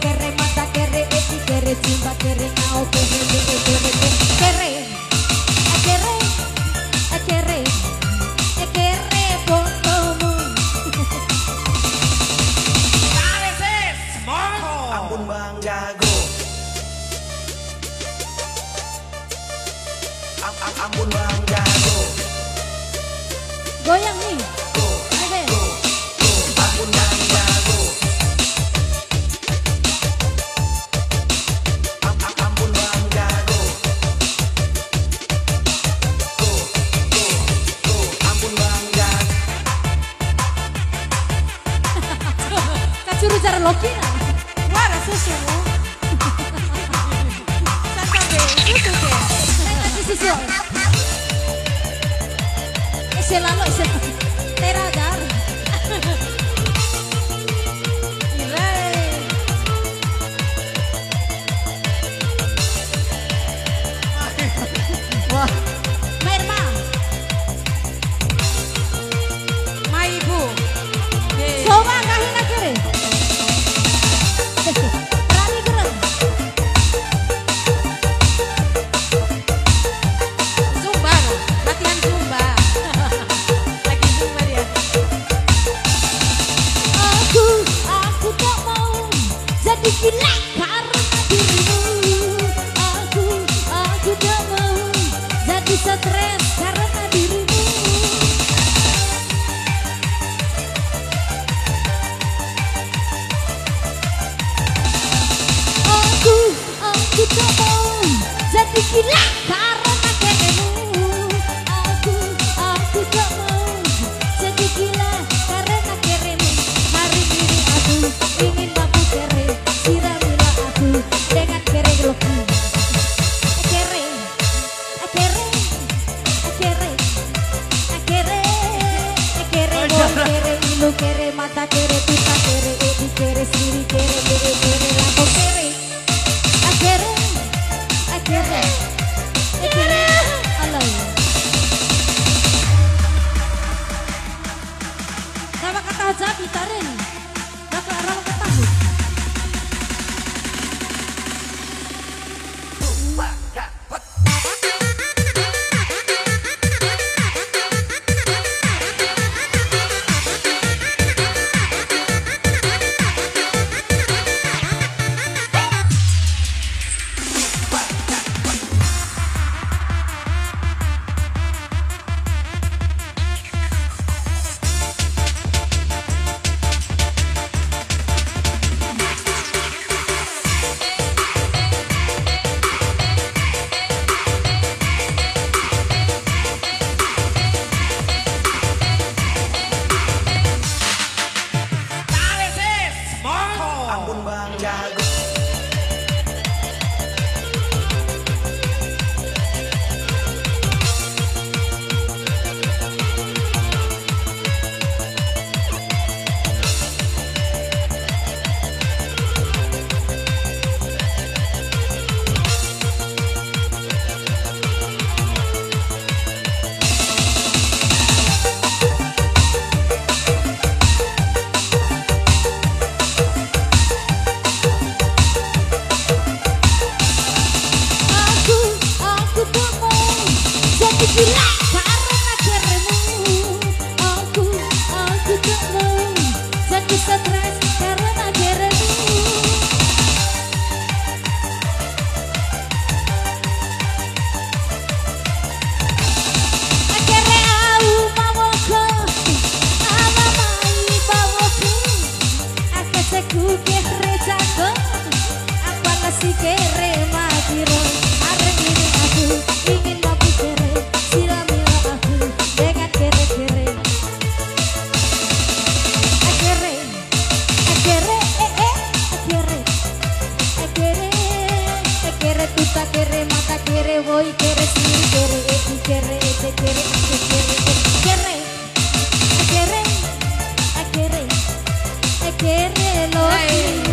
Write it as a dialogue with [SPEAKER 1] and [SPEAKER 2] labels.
[SPEAKER 1] kere mata kere eti kere jumpa kere nao kere kere kere kere kere kere kere fotomu.
[SPEAKER 2] Ampun Bang Jago. Ampun Bang Jago.
[SPEAKER 1] Goyang nih. Oke.
[SPEAKER 2] Ampun Bang Jago. Ampun Bang Jago. Ampun Bang Jago.
[SPEAKER 1] Kacuru cara lokina.
[SPEAKER 3] Wara susu. Satabe susu ke.
[SPEAKER 1] Susu. Ese lalo ese teradar. Wah, Merma.
[SPEAKER 3] Mai ibu.
[SPEAKER 1] Coba kahina kere. Rani keren.
[SPEAKER 3] Zumba, latihan zumba. Lagi zumba dia.
[SPEAKER 1] Aku tak mau jadi gila karena dirimu. Aku tak mau jadi stres karena dirimu. Aku tak mau jadi gila karena dirimu. Aku tak mau jadi gila karena dirimu. Hari ini aku ingin mampu kere, siramilah aku dengan kere geloki. Kere, kere, kere, kere, kere, boy kere, ilu kere, mata kere, tuta kere, edi kere, siri kere, kere, kere, lako kere, kere, kere, kere, alay. Rawa kata jabi tarin, rawa kata hu.
[SPEAKER 2] Ampun Bang Jago.
[SPEAKER 1] Aku tak mau jadi gila karena dirimu. Aku tak mau jadi stres karena dirimu. Kere au mawoko, ama mai bawoko. Akaseku kere jago, apa nasi kere magiro. Hari ini aku ingin mampu kere, siramilah aku dengan kere-kere. Kere, kere, kere, kere, kere, tuta kere, mata kere, boy kere, siri kere, eti kere, ete kere, aku kere, kere, kere, kere, kere, loki.